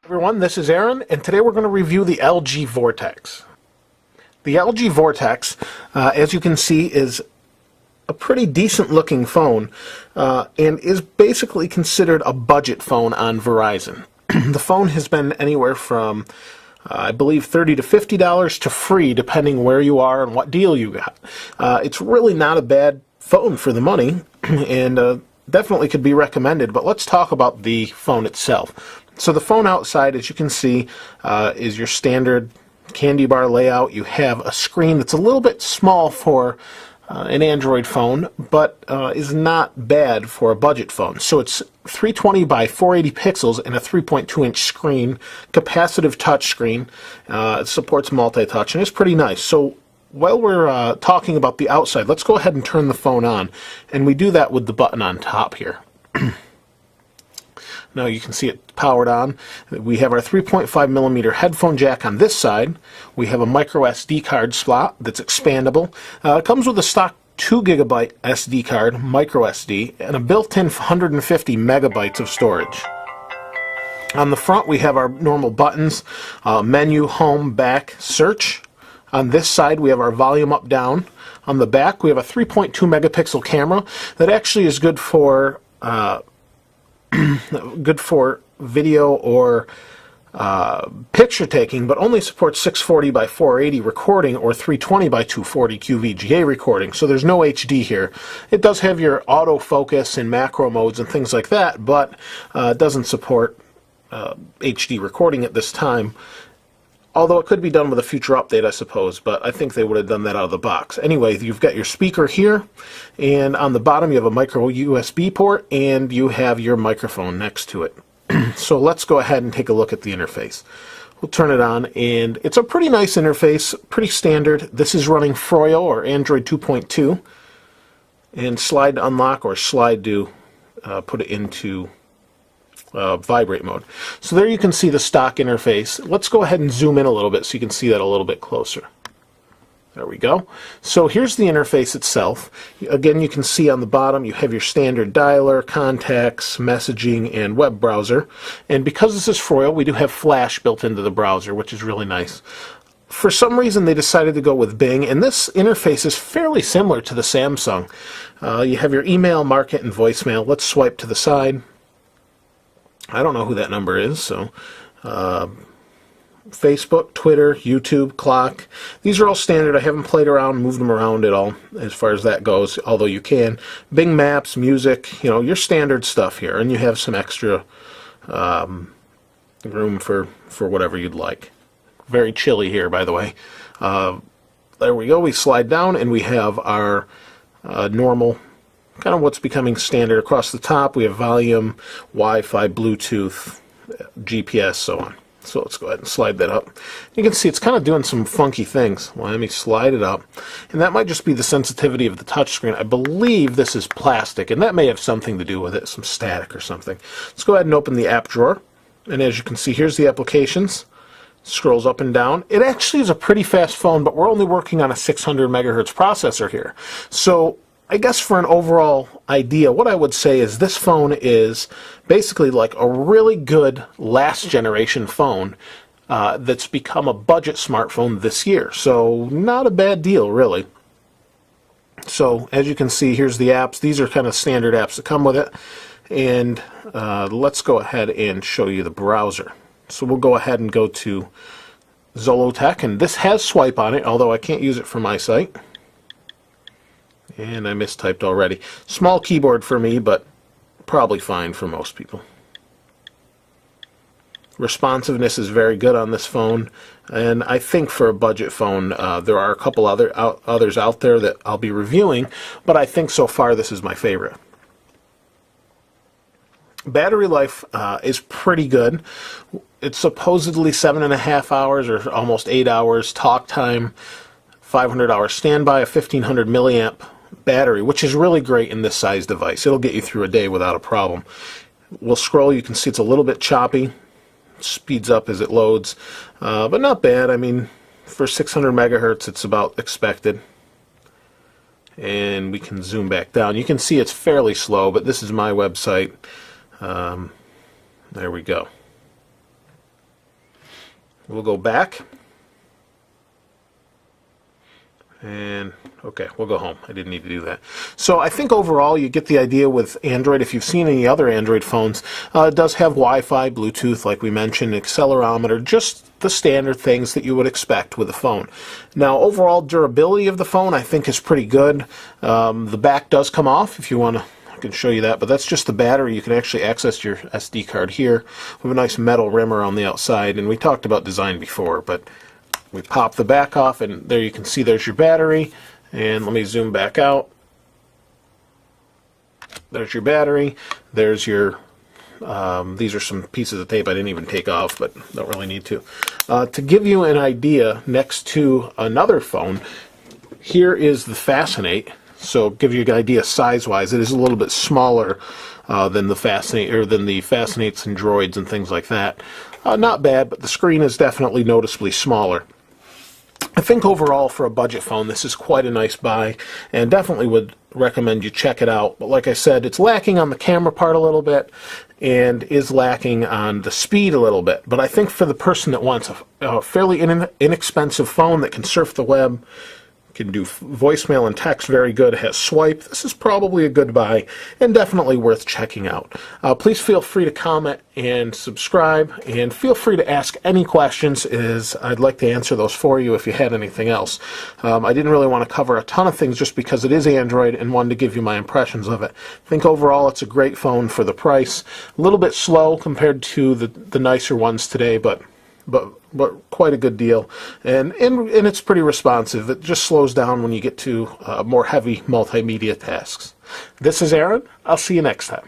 Everyone, this is Aaron, and today we're going to review the LG Vortex. The LG Vortex, as you can see, is a pretty decent looking phone and is basically considered a budget phone on Verizon. The phone has been anywhere from I believe $30 to $50 to free, depending where you are and what deal you got. It's really not a bad phone for the money, and definitely could be recommended. But let's talk about the phone itself. So the phone outside, as you can see, is your standard candy bar layout. You have a screen that's a little bit small for an Android phone, but is not bad for a budget phone. So it's 320 by 480 pixels and a 3.2-inch screen, capacitive touch screen. It supports multi-touch, and it's pretty nice. So while we're talking about the outside, let's go ahead and turn the phone on, and we do that with the button on top here. Now you can see it powered on. We have our 3.5mm headphone jack on this side. We have a micro SD card slot that's expandable. It comes with a stock 2GB SD card, micro SD, and a built-in 150 megabytes of storage. On the front we have our normal buttons, menu, home, back, search. On this side we have our volume up, down. On the back we have a 3.2 megapixel camera that actually is good for video or picture taking, but only supports 640 by 480 recording or 320 by 240 QVGA recording, so there's no HD here. It does have your autofocus and macro modes and things like that, but it doesn't support HD recording at this time. Although it could be done with a future update, I suppose, but I think they would have done that out of the box. Anyway, you've got your speaker here, and on the bottom you have a micro USB port, and you have your microphone next to it. So let's go ahead and take a look at the interface. We'll turn it on, and it's a pretty nice interface, pretty standard. This is running Froyo or Android 2.2, and slide to unlock or slide to put it into vibrate mode. So there you can see the stock interface. Let's go ahead and zoom in a little bit so you can see that a little bit closer. There we go. So here's the interface itself. Again, you can see on the bottom you have your standard dialer, contacts, messaging, and web browser. And because this is Froyo, we do have Flash built into the browser, which is really nice. For some reason they decided to go with Bing, and this interface is fairly similar to the Samsung. You have your email, market, and voicemail. Let's swipe to the side. I don't know who that number is, so Facebook, Twitter, YouTube, clock. These are all standard. I haven't played around, moved them around at all as far as that goes, although you can. Bing Maps, music, you know, your standard stuff here, and you have some extra room for whatever you'd like. Very chilly here, by the way. There we go. We slide down, and we have our normal, kind of what's becoming standard across the top. We have volume, Wi-Fi, Bluetooth, GPS, so on. So let's go ahead and slide that up. You can see it's kind of doing some funky things. Well, let me slide it up. And that might just be the sensitivity of the touchscreen. I believe this is plastic, and that may have something to do with it, some static or something. Let's go ahead and open the app drawer. And as you can see, here's the applications. Scrolls up and down. It actually is a pretty fast phone, but we're only working on a 600 megahertz processor here. So I guess for an overall idea, what I would say is this phone is basically like a really good last generation phone that's become a budget smartphone this year. So not a bad deal, really. So as you can see, here's the apps. These are kind of standard apps that come with it. And let's go ahead and show you the browser. So we'll go ahead and go to Zollotech, and this has swipe on it, although I can't use it for my site. And I mistyped already. Small keyboard for me, but probably fine for most people. Responsiveness is very good on this phone, and I think for a budget phone, there are a couple others out there that I'll be reviewing, but I think so far this is my favorite. Battery life is pretty good. It's supposedly 7.5 hours or almost 8 hours talk time, 500 hour standby, a 1500 milliamp battery, which is really great in this size device. It'll get you through a day without a problem. We'll scroll. You can see it's a little bit choppy. Speeds up as it loads, but not bad. I mean, for 600 megahertz, it's about expected. And we can zoom back down. You can see it's fairly slow, but this is my website. There we go. We'll go back. And okay, we'll go home. I didn't need to do that. So I think overall you get the idea with Android. If you've seen any other Android phones, it does have Wi-Fi, Bluetooth, like we mentioned, accelerometer, just the standard things that you would expect with a phone. Now, overall durability of the phone I think is pretty good. The back does come off if you want to. I can show you that, but that's just the battery. You can actually access your SD card here. We have a nice metal rim around the outside, and we talked about design before, but we pop the back off, and there you can see there's your battery. And let me zoom back out. There's your battery. There's your, these are some pieces of tape I didn't even take off, but don't really need to. To give you an idea, next to another phone, here is the Fascinate. So give you an idea size-wise, it is a little bit smaller than the Fascinate, or than the Fascinates and Droids and things like that. Not bad, but the screen is definitely noticeably smaller. I think overall for a budget phone this is quite a nice buy, and definitely would recommend you check it out. But like I said, it's lacking on the camera part a little bit and is lacking on the speed a little bit. But I think for the person that wants a fairly inexpensive phone that can surf the web, can do voicemail and text very good, has swipe, this is probably a good buy and definitely worth checking out. Please feel free to comment and subscribe, and feel free to ask any questions, as I'd like to answer those for you if you had anything else. I didn't really want to cover a ton of things just because it is Android, and wanted to give you my impressions of it. I think overall it's a great phone for the price. A little bit slow compared to the nicer ones today, but quite a good deal, and it's pretty responsive. It just slows down when you get to more heavy multimedia tasks. This is Aaron. I'll see you next time.